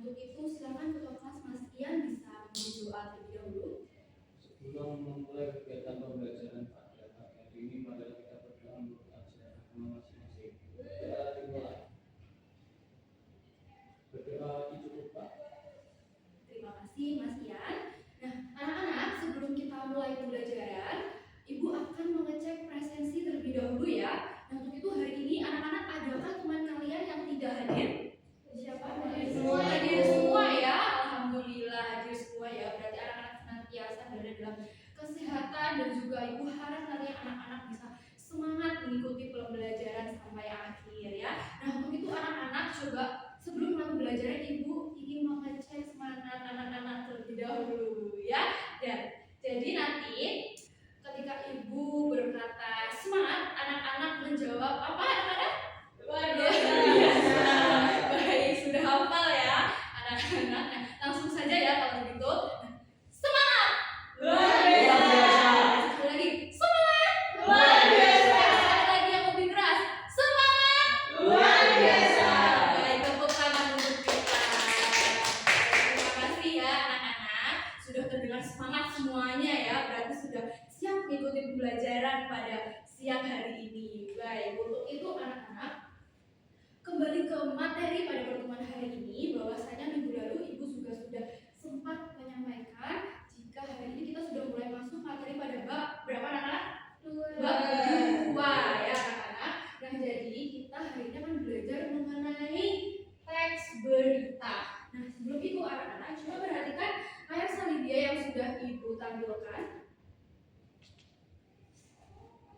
untuk itu silakan ketua kelas Mas Ian bisa memberi doa terlebih dahulu. Sebelum memulai kegiatan pembelajaran pada pagi hari ini, marilah kita berdoa menurut ajaran agama masing-masing. Kita dimulai. Berdoa cukup Pak. Terima kasih Mas Ian. Nah, anak-anak, sebelum kita mulai pembelajaran, Ibu akan mengecek presensi terlebih dahulu ya. Nah, untuk itu hari ini anak-anak adakah teman kalian yang tidak hadir? Siapa? Hadir semua. Hadir semua ya. Alhamdulillah hadir semua ya. Berarti anak-anak senantiasa berada dalam kesehatan dan juga Ibu harap nanti anak-anak bisa semangat mengikuti pembelajaran sampai akhir ya. Nah, untuk itu anak-anak coba sebelum mulai pembelajaran Ibu ingin mengecek semangat anak-anak terlebih dahulu ya. Dan jadi nanti ketika Ibu berkata semangat, anak-anak menjawab apa anak-anak? Luar biasa. Baik, sudah hafal ya anak-anak. Nah, langsung saja ya kalau begitu. Semangat. Luar biasa. Sekali lagi, semangat. Luar biasa. Sekali lagi yang lebih keras. Semangat. Luar biasa. Baik, tepuk tangan untuk kita. Terima kasih ya anak-anak. Sudah terdengar semangat semuanya ya. Berarti sudah siap mengikuti pembelajaran pada siang hari ini. Baik, untuk itu anak-anak kembali ke materi pada pertemuan hari ini, bahwasanya minggu lalu Ibu juga sudah sempat menyampaikan jika hari ini kita sudah mulai masuk materi pada bab berapa anak-anak? Bab 2 ya anak-anak. Nah, jadi kita hari ini akan belajar mengenai teks berita. Nah, sebelum itu anak-anak coba perhatikan layar salibia yang sudah Ibu tampilkan.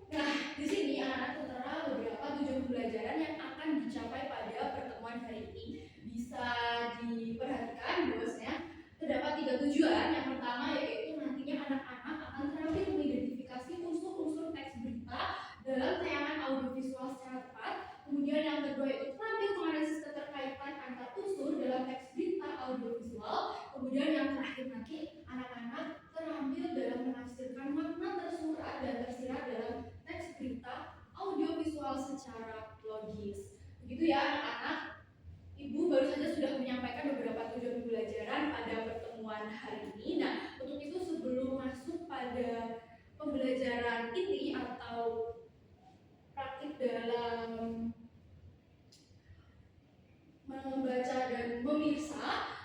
Nah, di sini anak-anak tertera beberapa tujuan pembelajaran yang akan dicapai pada pertemuan hari ini. Bisa diperhatikan bahwasanya terdapat 3 tujuan. Yang pertama yaitu nantinya anak-anak akan terampil mengidentifikasi unsur-unsur teks berita dalam tayangan audiovisual secara tepat. Kemudian yang kedua yaitu terampil menganalisis keterkaitan antar unsur dalam teks berita audiovisual. Kemudian yang terakhir nanti anak-anak terampil dalam menafsirkan makna tersurat dan tersirat dalam teks berita audiovisual secara logis. Begitu ya anak-anak. Ibu baru saja sudah menyampaikan beberapa tujuan pembelajaran pada pertemuan hari ini. Nah, untuk itu sebelum masuk pada pembelajaran ini atau praktik dalam membaca dan memirsa,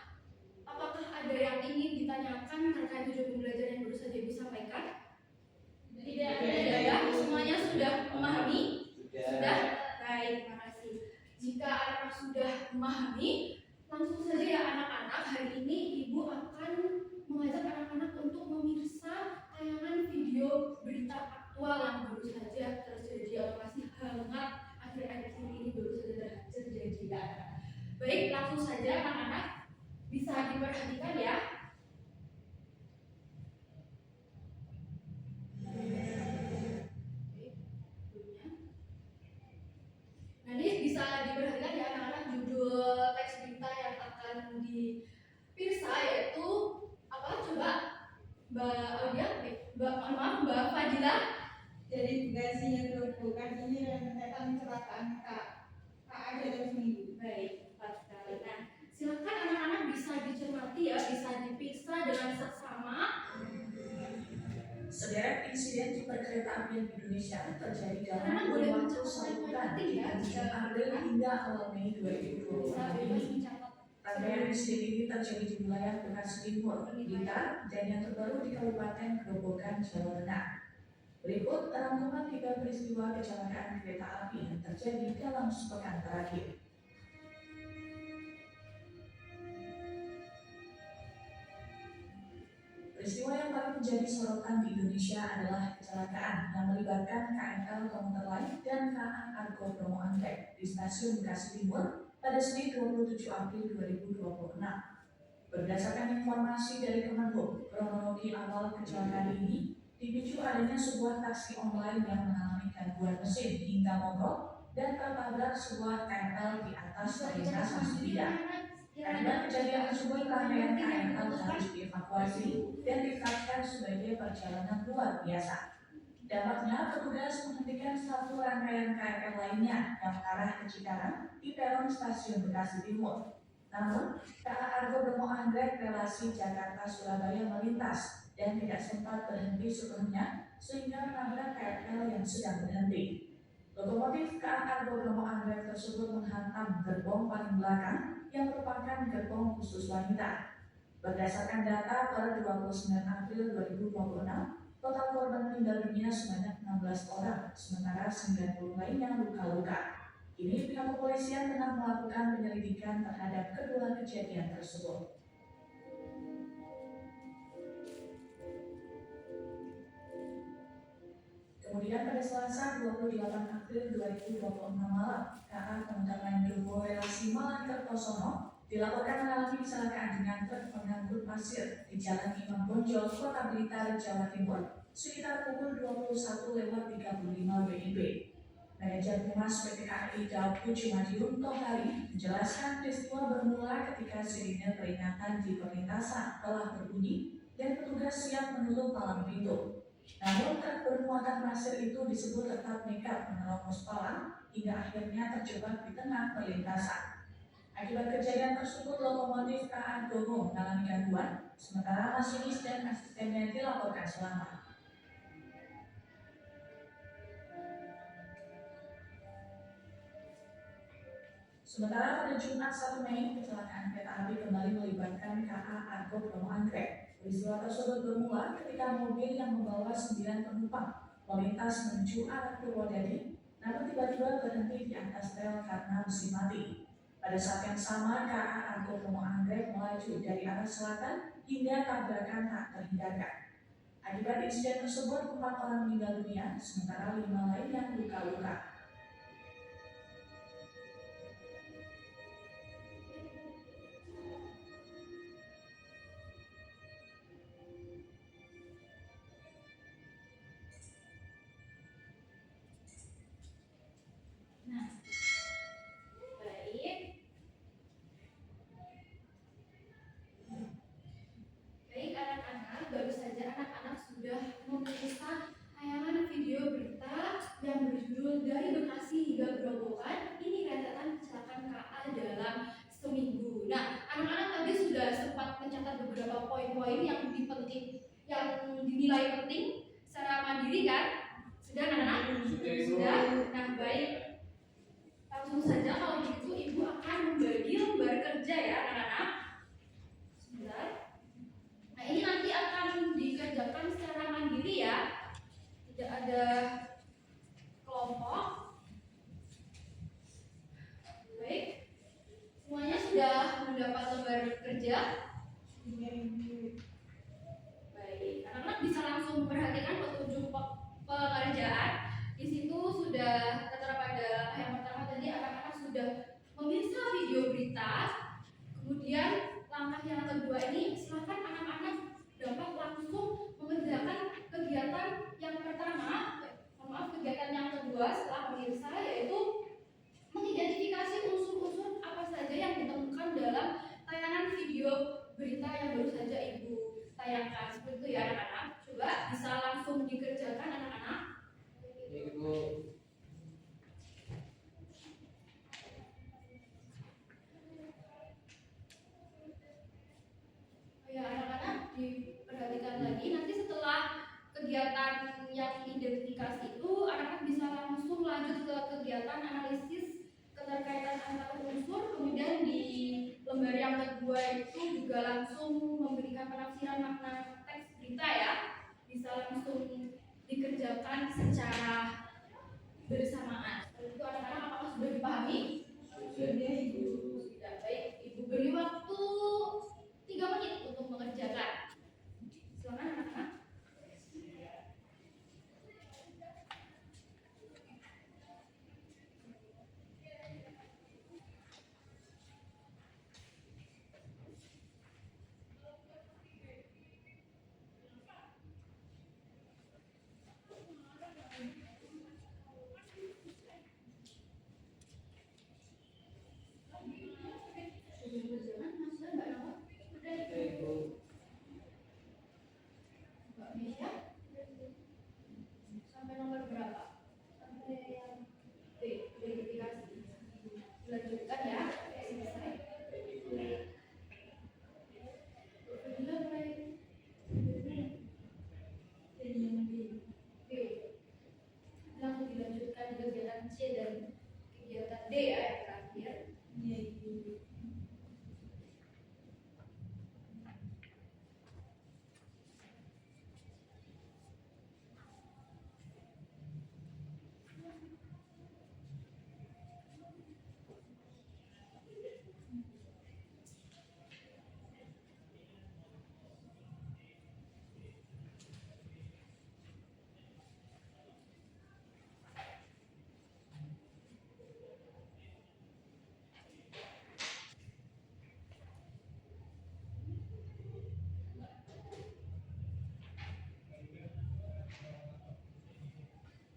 apakah ada yang ingin ditanyakan terkait tujuan pembelajaran yang baru saja Ibu sampaikan? Tidak ada ya? Semuanya sudah memahami? Sudah? Baik, terima kasih. Jika anak-anak sudah memahami, langsung saja ya anak-anak, hari ini Ibu akan mengajak anak-anak untuk memirsa tayangan video berita aktual yang baru saja terjadi atau masih hangat akhir-akhir ini baru saja terjadi ya. Baik, langsung saja anak-anak bisa diperhatikan ya. Nanti bisa diperhatikan ya anak-anak, judul teks berita yang akan dipirsa yaitu apa? Coba Mbak Fadila. Jadi tugasnya dulu kan ini tentang kecelakaan Kak ada dalam seminggu. Baik, tepat sekali. Nah, silakan anak-anak bisa dicermati ya, bisa dipirsa dengan seksama. Sederet insiden di perkereta apian Indonesia terjadi dalam kurun waktu sebulan dari 7 April hingga awal Mei 2020 ini. Rangkaian insiden ini terjadi di wilayah Bekasi Timur, Blitar, dan yang terbaru di Kabupaten Grobogan, Jawa Tengah. Berikut rangkuman 3 peristiwa kecelakaan kereta api yang terjadi dalam sepekan terakhir. Peristiwa yang paling menjadi sorotan di Indonesia adalah kecelakaan yang melibatkan KRL Komuter Lain dan KA Argo Bromo Anggrek di stasiun Bekasi Timur pada Senin 27 April 2026. Berdasarkan informasi dari Kemenhub, kronologi awal kecelakaan ini dipicu adanya sebuah taksi online yang mengalami gangguan mesin hingga mogok dan tertabrak sebuah KRL di atas lintasan sebidang. Akibat kejadian tersebut, rangkaian KRL harus dievakuasi dan ditetapkan sebagai perjalanan luar biasa. Dampaknya, petugas menghentikan satu rangkaian KRL lainnya yang mengarah ke Cikarang di peron stasiun Bekasi Timur. Namun, KA Argo Bromo Anggrek relasi Jakarta-Surabaya melintas dan tidak sempat berhenti sepenuhnya sehingga menabrak KRL yang sedang berhenti. Lokomotif KA Argo Bromo Anggrek tersebut menghantam gerbong paling belakang yang merupakan gerbong khusus wanita. Berdasarkan data per 29 April 2026, total korban meninggal dunia sebanyak 16 orang, sementara 90 lainnya luka-luka. Kini pihak kepolisian tengah melakukan penyelidikan terhadap kedua kejadian tersebut. Kemudian pada Selasa 28 April 2026 malam, KA Komuter Lain Gerbong Relasi Malang Kertosono dilaporkan mengalami kecelakaan dengan truk pengangkut pasir di Jalan Imam Bonjol, Kota Blitar, Jawa Timur, sekitar pukul 21.35 WIB. Manajer Humas PT KAI Daob 7 Madiun Tohari menjelaskan peristiwa bermula ketika sirine peringatan di perlintasan telah berbunyi dan petugas siap menutup palang pintu. Namun truk bermuatan pasir itu disebut tetap nekat menerobos palang hingga akhirnya terjebak di tengah perlintasan. Akibat kejadian tersebut, lokomotif KA Argo mengalami gangguan, sementara masinis dan asistennya dilaporkan selamat. Sementara pada Jumat 1 Mei, kecelakaan kereta api kembali melibatkan KA Argo Bromo Anggrek. Peristiwa tersebut bermula ketika mobil yang membawa 9 penumpang melintas menuju arah Purwodadi, namun tiba-tiba berhenti di atas rel karena mesin mati. Pada saat yang sama, KA Argo Bromo Anggrek melaju dari arah selatan hingga tabrakan tak terhindarkan. Akibat insiden tersebut, 4 orang meninggal dunia, sementara 5 lainnya luka-luka. Baik anak-anak, baru saja anak-anak sudah memeriksa tayangan video berita yang berjudul Dari Bekasi Hingga Gerobokan, ini rentetan kecelakaan KA dalam seminggu. Nah, anak-anak tadi sudah sempat mencatat beberapa poin-poin yang dinilai penting secara mandiri kan? Sudah anak-anak? Sudah. Nah, baik. Langsung saja kalau begitu Ibu akan membagi lembar kerja ya anak-anak. Sebentar. Nah, ini nanti akan dikerjakan secara mandiri ya. Tidak ada kelompok. Baik. Semuanya sudah mendapat lembar kerja? Baik. Anak-anak bisa langsung memperhatikan petunjuk pengerjaan. Di situ sudah tertera pada yang pertama tadi anak-anak sudah memirsa video berita. Kemudian langkah yang kedua ini silakan anak-anak dapat langsung mengerjakan kegiatan yang pertama, kegiatan yang kedua setelah memirsa, yaitu mengidentifikasi unsur-unsur apa saja yang ditemukan dalam tayangan video berita yang baru saja Ibu tayangkan. Seperti itu ya anak-anak. Coba bisa langsung dikerjakan anak-anak. Ibu. Ya anak-anak diperhatikan lagi, nanti setelah kegiatan yang identifikasi itu anak-anak bisa langsung lanjut ke kegiatan analisis keterkaitan antar unsur. Kemudian di lembar yang kedua itu juga langsung memberikan penafsiran makna teks berita ya, bisa langsung dikerjakan secara bersamaan. Itu anak-anak apakah sudah dipahami? Sudah Ibu. Sudah. Baik, Ibu beri waktu 3 menit untuk mengerjakan. Silakan anak-anak. kegiatan C dan kegiatan D ya yang terakhir. Iya Ibu.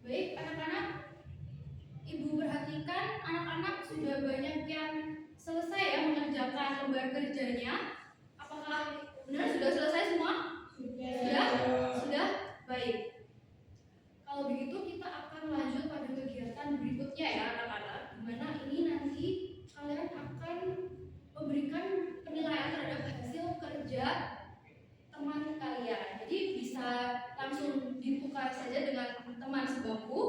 Baik, anak-anak, Ibu perhatikan anak-anak sudah banyak yang selesai ya mengerjakan lembar kerjanya. Apakah benar sudah selesai semua? Sudah? Sudah? Baik. Kalau begitu kita akan lanjut pada kegiatan berikutnya ya anak-anak. Dimana ini nanti kalian akan memberikan penilaian terhadap hasil kerja teman kalian. Jadi bisa langsung ditukar saja dengan teman sebangku.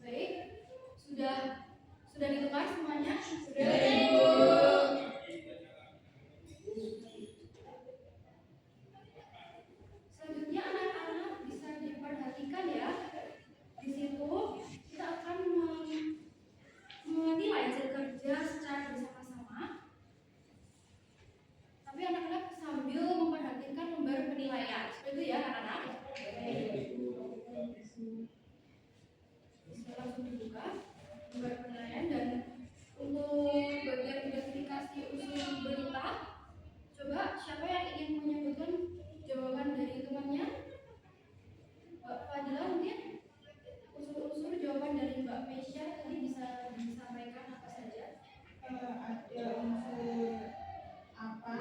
Baik, sudah ditukar semuanya? Sudah. Selanjutnya anak-anak bisa diperhatikan ya. Di situ kita akan menilai hasil kerja secara bersama-sama. Tapi anak-anak sambil memperhatikan lembar penilaian. Seperti itu ya anak-anak. Bisa langsung dibuka lembar penilaian dan untuk bagian identifikasi unsur berita, coba siapa yang ingin menyebutkan jawaban dari temannya? Mbak Fadila mungkin unsur-unsur jawaban dari Mbak Mesya tadi bisa disampaikan apa saja? Ada unsur apa,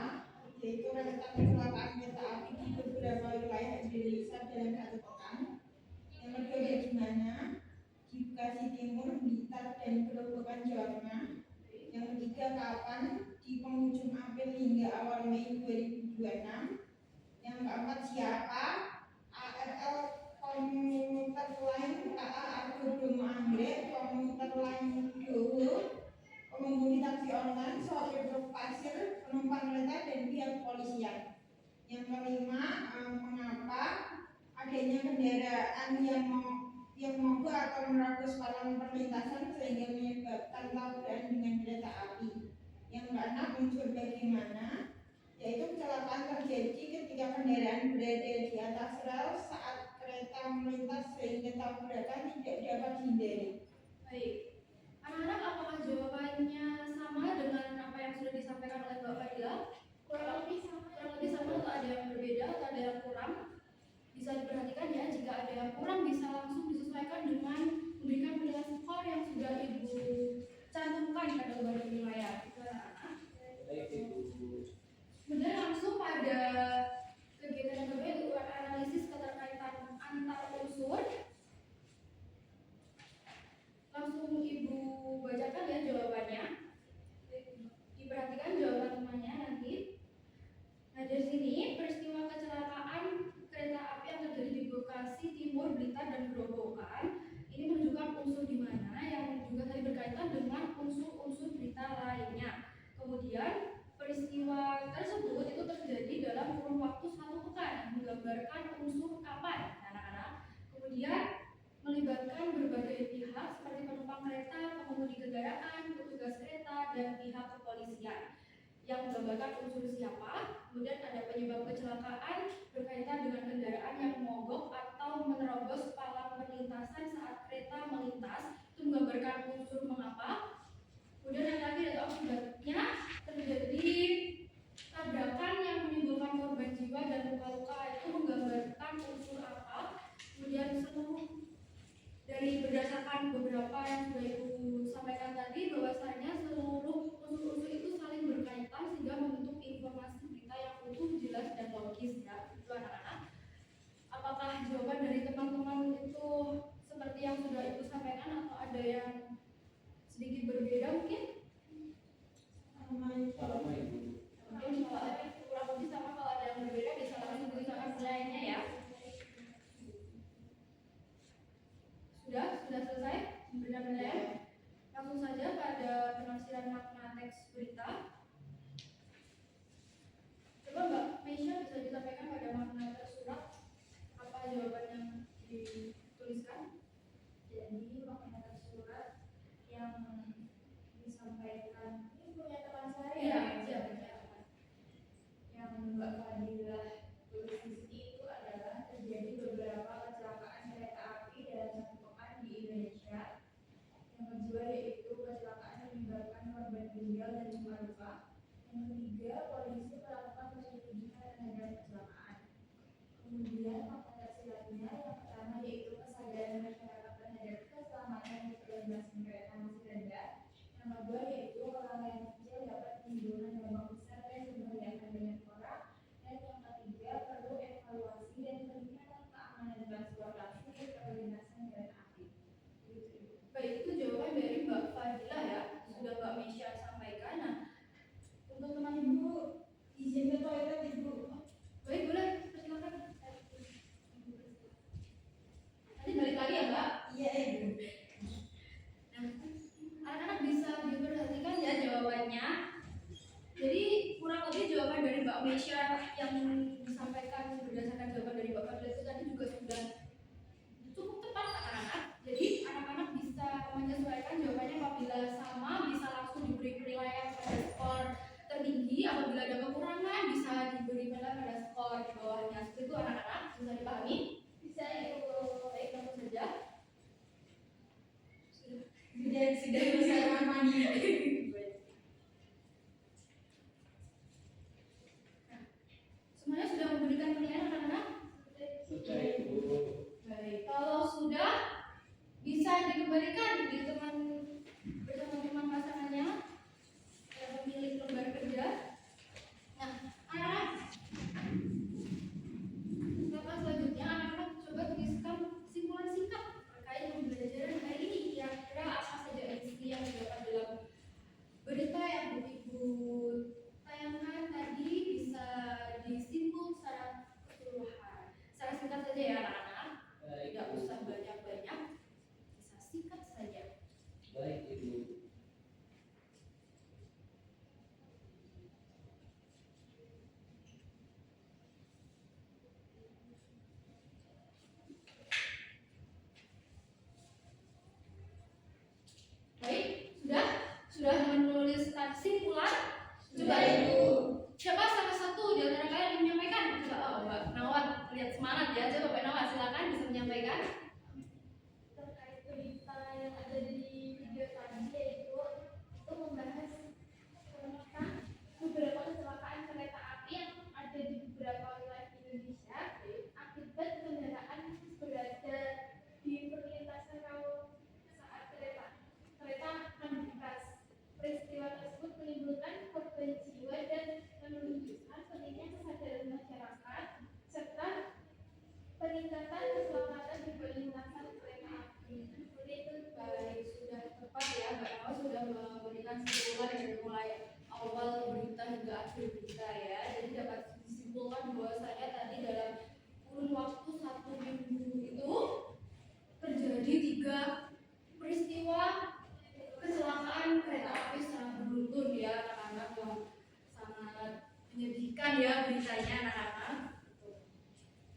yaitu rentetan kecelakaan kereta api di beberapa wilayah Indonesia dalam 1 pekan. Yang kedua bagaimana jika di Timur, Blitar, dan Gerobokan Jawa Tengah. Yang ketiga kapan di penghujung April hingga awal Mei 2026. Yang keempat siapa ARL komuter lain KA Argo Bromo Anggrek, komuter lain Dowo, pengemudi taksi online, sopir truk pasir, penumpang kereta, dan pihak kepolisian. Yang kelima, mengapa adanya kendaraan yang mogok atau menerobos palang perlintasan sehingga menyebabkan tabrakan dengan kereta api. Yang keenam, unsur bagaimana, yaitu kecelakaan terjadi ketika kendaraan berada di atas rel saat kereta melintas sehingga tabrakan tidak dapat dihindari. Baik. Anak-anak, apakah jawabannya sama dengan apa yang sudah disampaikan oleh Mbak Fadila? Kurang lebih sama atau ada yang berbeda atau ada yang kurang? Bisa diperhatikan ya, jika ada yang kurang bisa langsung disesuaikan dengan memberikan penilaian skor yang sudah Ibu cantumkan pada lembar penilaian. Itu anak-anak. Kemudian langsung pada kegiatan yang kedua yaitu analisis keterkaitan antar unsur. Langsung Ibu bacakan ya jawabannya. Diperhatikan jawaban temannya nanti. Nah dari sini peristiwa kecelakaan kereta api yang terjadi di Bekasi, Timur, Blitar, dan Gerobokan ini menunjukkan unsur di mana yang juga tadi berkaitan dengan unsur-unsur berita lainnya. Kemudian peristiwa tersebut itu terjadi dalam kurun waktu 1 pekan, menggambarkan unsur kapan, anak-anak. Kemudian melibatkan berbagai pihak seperti penumpang kereta, pengemudi kendaraan, petugas kereta, dan pihak kepolisian yang menggambarkan unsur siapa. Kemudian ada penyebab kecelakaan berkaitan dengan kendaraan yang mogok atau menerobos palang perlintasan saat kereta melintas, itu menggambarkan unsur mengapa. Kemudian yang terakhir itu akibatnya terjadi tabrakan yang menimbulkan korban jiwa dan luka-luka, itu menggambarkan unsur apa. Kemudian seluruh dari berdasarkan beberapa yang sudah Ibu sampaikan tadi, bahwasanya seluruh unsur-unsur itu saling berkaitan sehingga membentuk informasi berita yang utuh, jelas, dan logis ya. Itu anak-anak. Apakah jawaban dari teman-teman itu seperti yang sudah Ibu sampaikan atau ada yang sedikit berbeda mungkin? Sama Ibu. Mungkin kalau ada kurang lebih sama, kalau ada yang berbeda bisa langsung dituliskan nilainya menyesuaikan pada makna tersurat apa jawaban yang dituliskan. Jadi makna tersurat yang disampaikan ini punya teman saya yang Mbak Fadilah tulis di sini itu adalah terjadi beberapa kecelakaan kereta api dalam satu pekan di Indonesia. Yang kedua yaitu kecelakaan yang menyebabkan korban meninggal dan luka-luka. Yang ketiga, polisi melakukan penyelidikan terhadap kecelakaan. Kemudian fakta tersiratnya yang pertama yaitu kesadaran masyarakat terhadap keselamatan di perlintasan kereta masih rendah. Yang kedua yaitu kelalaian kecil dapat menimbulkan dampak besar dan membahayakan banyak orang. Dan yang ketiga perlu evaluasi dan peningkatan keamanan transportasi di perlintasan kereta api. Baik, itu jawaban dari Mbak Fadila ya, sudah Mbak Mesya sampaikan. Nah, untuk teman ibu izin ke toilet ibu. Baik, boleh, silakan. Nanti balik lagi ya Mbak. Iya ibu. Nah, anak-anak bisa diperhatikan ya jawabannya. Jadi kurang lebih jawaban dari Mbak Mesya yang disampaikan berdasarkan jawaban dari Mbak Fadila itu tadi juga sudah cukup tepat anak-anak. Jadi anak-anak bisa menyesuaikan jawabannya apabila sama bisa langsung diberi penilaian pada skor tertinggi, apabila ada kekurangan bisa diberi penilaian pada skor di bawahnya. Seperti itu anak-anak, bisa dipahami? Bisa ya Bu, baik tentu saja. Sudah bisa ramani. Semuanya sudah memberikan penilaian anak-anak? Sudah Ibu. Baik, kalau sudah bisa dikembalikan di teman teman pasangannya yang pemilik lembar kerja. Nah, anak-anak, langkah selanjutnya anak-anak coba tuliskan simpulan singkat terkait pembelajaran hari ini. Kira-kira apa saja inti yang dapat dalam berita yang Ibu tayangkan tadi bisa disimpul secara keseluruhan. Secara singkat saja ya anak-anak. Tidak usah banyak-banyak, bisa singkat saja. Baik Ibu. Baik, sudah menuliskan simpulan. Coba Sudah, Ibu. Siapa salah satu di antara kalian yang menyampaikan? Coba Mbak Nawan, lihat semangat ya. Coba Mbak Nawan silakan bisa menyampaikan. Terkait berita yang ada di video tadi yaitu itu membahas tentang beberapa kecelakaan kereta api yang ada di beberapa wilayah Indonesia akibat kendaraan berada di perlintasan kalau saat kereta akan melintas. Peristiwa tersebut menimbulkan korban jiwa dan menunjukkan pentingnya kesadaran masyarakat serta peningkatan keselamatan di perlintasan kereta api. Seperti itu. Baik, sudah tepat ya Mbak Nawan sudah memberikan simpulan dari mulai awal berita hingga akhir berita ya. Jadi dapat disimpulkan bahwasanya tadi dalam kurun waktu 1 minggu itu terjadi 3 peristiwa kecelakaan kereta api secara beruntun ya anak-anak, yang sangat menyedihkan ya beritanya anak-anak.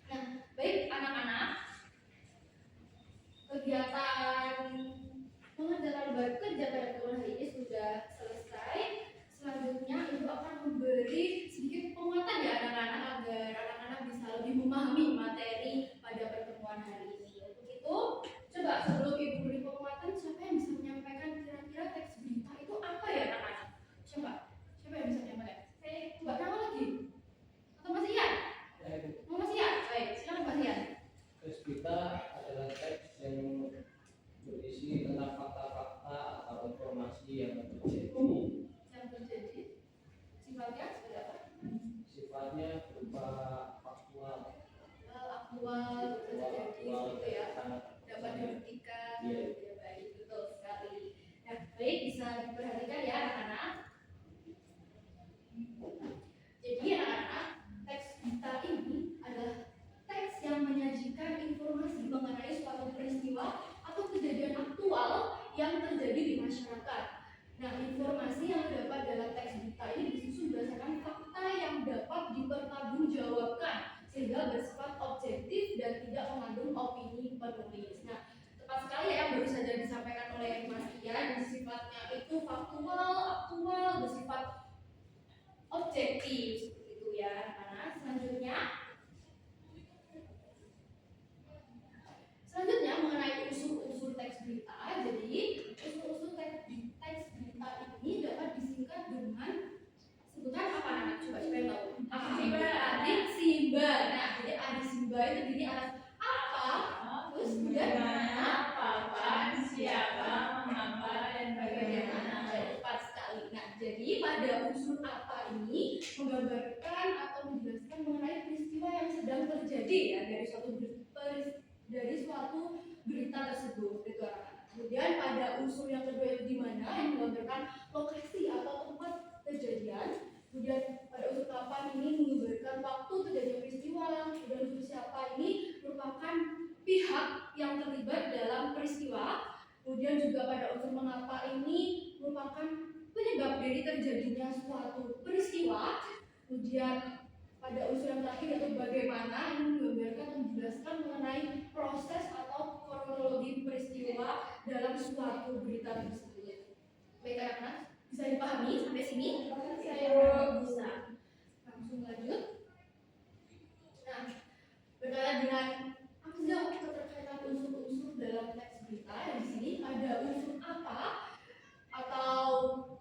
Nah, baik anak-anak, kegiatan mengerjakan lembar kerja pada tahun hari ini sudah selesai. Selanjutnya Ibu akan memberi sedikit penguatan ya anak-anak agar anak-anak bisa lebih memahami materi pada pertemuan hari ini. Untuk itu, coba sebelum Ibu beri penguatan, siapa yang bisa menyampaikan kira-kira teks berita itu apa ya anak-anak? Coba, siapa yang bisa menyampaikan? Mbak Nawa lagi? Atau Mas Ian? Ya Ibu. Mau Mas Ian? Baik, silakan Mas Ian. Teks berita adalah teks yang berisi tentang fakta-fakta atau informasi yang terjadi. Yang terjadi sifatnya seperti apa? Sifatnya berupa faktual. Aktual terjadi gitu ya, dapat dibuktikan. Iya. Ya, baik, betul sekali. Nah, baik, bisa diperhatikan ya anak-anak. Jadi anak-anak, teks berita ini adalah teks yang menyajikan informasi mengenai suatu peristiwa atau kejadian aktual yang terjadi di masyarakat. Nah, informasi yang terdapat dalam teks berita ini disusun berdasarkan fakta yang dapat dipertanggungjawabkan bersifatnya itu faktual, aktual, bersifat objektif seperti itu ya. Nah, selanjutnya mengenai unsur-unsur teks berita. Jadi unsur-unsur teks berita ini dapat disingkat dengan sebutan apa? Nah, coba tahu. Apa? Adiksimba. Nah, jadi adiksimba itu terdiri atas apa, terus kemudian mana, kapan, siapa, mengapa, dan bagaimana. Tepat sekali. Nah, jadi pada unsur apa ini menggambarkan atau menjelaskan mengenai peristiwa yang sedang terjadi ya dari suatu berita tersebut gitu. Kemudian pada unsur yang kedua itu di mana yang menggambarkan lokasi atau tempat kejadian. Kemudian pada unsur kapan ini menggambarkan waktu terjadinya peristiwa. Kemudian unsur siapa ini merupakan pihak yang terlibat dalam peristiwa. Kemudian juga pada unsur mengapa ini merupakan penyebab dari terjadinya suatu peristiwa. Kemudian pada unsur yang terakhir yaitu bagaimana ini menggambarkan dan menjelaskan mengenai proses atau kronologi peristiwa dalam suatu berita tersebut. Baik anak-anak, bisa dipahami sampai sini? Saya bisa. Langsung lanjut. Nah, berkaitan dengan apa saja keterkaitan unsur-unsur dalam teks berita. Di sini ada unsur apa atau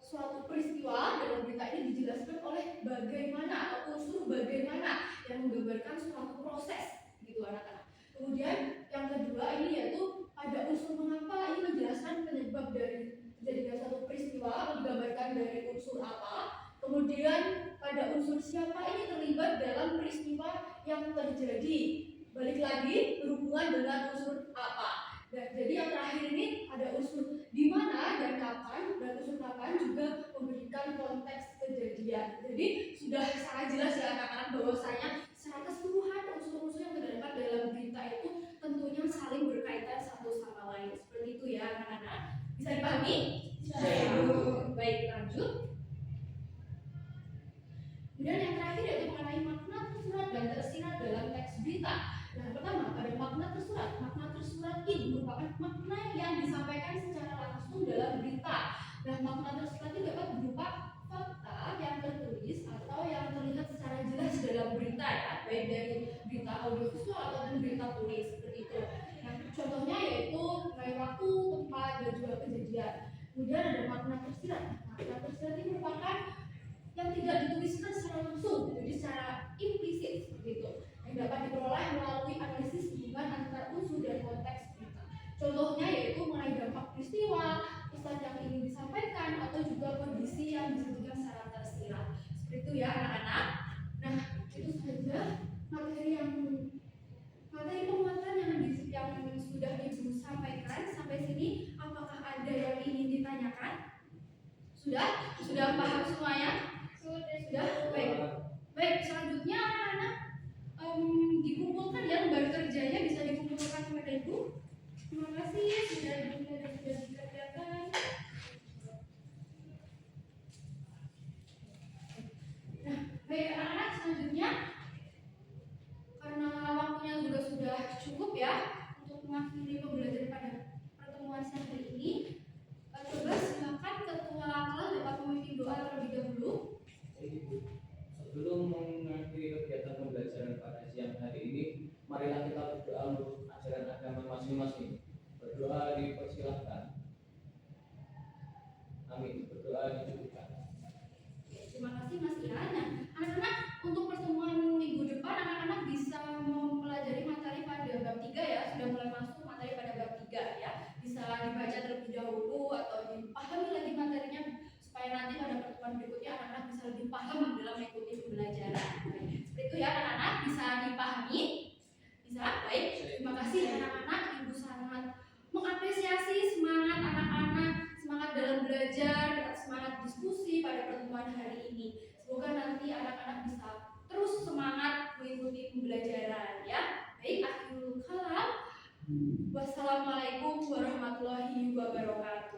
suatu peristiwa dalam berita ini dijelaskan oleh bagaimana atau unsur bagaimana yang menggambarkan suatu proses gitu anak-anak. Kemudian yang kedua ini yaitu ada unsur mengapa, ini menjelaskan penyebab dari terjadinya suatu peristiwa menggambarkan dari unsur apa. Kemudian pada unsur siapa ini terlibat dalam peristiwa yang terjadi, balik lagi berhubungan dengan unsur apa. Dan jadi yang terakhir ini ada unsur di mana dan kapan, dan unsur kapan juga memberikan konteks kejadian. Jadi sudah sangat jelas ya anak-anak bahwasanya secara keseluruhan unsur-unsur yang terdapat dalam berita itu tentunya saling berkaitan satu sama lain. Seperti itu ya anak-anak. Bisa dipahami? Bisa. Baik, lanjut. Kemudian yang terakhir yaitu mengenai makna tersurat dan tersirat dalam teks berita. Yang pertama, ada makna tersurat. Makna tersurat ini merupakan makna yang disampaikan secara langsung dalam berita. Nah, makna tersurat ini dapat berupa fakta yang tertulis atau yang terlihat secara jelas dalam berita ya, baik dari berita audiovisual ataupun berita tulis seperti itu. Nah, contohnya yaitu mengenai waktu, tempat, dan juga kejadian. Kemudian ada makna tersirat. Makna tersirat ini merupakan yang tidak dituliskan secara langsung, jadi secara implisit seperti itu, yang dapat diperoleh melalui analisis hubungan antara unsur dan konteks berita. Contohnya yaitu mengenai dampak peristiwa, pesan yang ingin disampaikan, atau juga kondisi yang disajikan secara tersirat. Seperti itu ya anak-anak. Nah, itu saja materi penguatan yang sudah Ibu sampaikan sampai sini. Apakah ada yang ingin ditanyakan? Sudah paham semuanya? Sudah? Baik, selanjutnya anak-anak dikumpulkan ya, lembar kerjanya bisa dikumpulkan kepada Ibu. Terima kasih sudah dikerjakan. Nah, baik anak-anak, selanjutnya karena waktunya juga sudah cukup ya untuk mengakhiri pembelajaran pada pertemuan siang hari ini. Coba silakan ketua kelas dapat memimpin doa terlebih dahulu. Sebelum mengakhiri kegiatan pembelajaran pada siang hari ini, marilah kita berdoa untuk ajaran agama masing-masing. Berdoa dipersilahkan. Amin. Berdoa dicukupkan. Terima kasih Mas Ian. Nah, anak-anak, untuk pertemuan minggu depan anak-anak bisa mempelajari materi pada bab 3 ya. Sudah mulai masuk materi pada bab 3 ya. Bisa dibaca terlebih dahulu atau dipahami lagi materinya supaya nanti pada pertemuan berikutnya anak-anak bisa lebih paham dalam mengikuti pembelajaran. Seperti itu ya anak-anak, bisa dipahami? Bisa? Baik. Terima kasih anak-anak. Ibu sangat mengapresiasi semangat anak-anak, semangat dalam belajar, semangat diskusi pada pertemuan hari ini. Semoga nanti anak-anak bisa terus semangat mengikuti pembelajaran ya. Baik, akhirul kalam. Wassalamualaikum warahmatullahi wabarakatuh.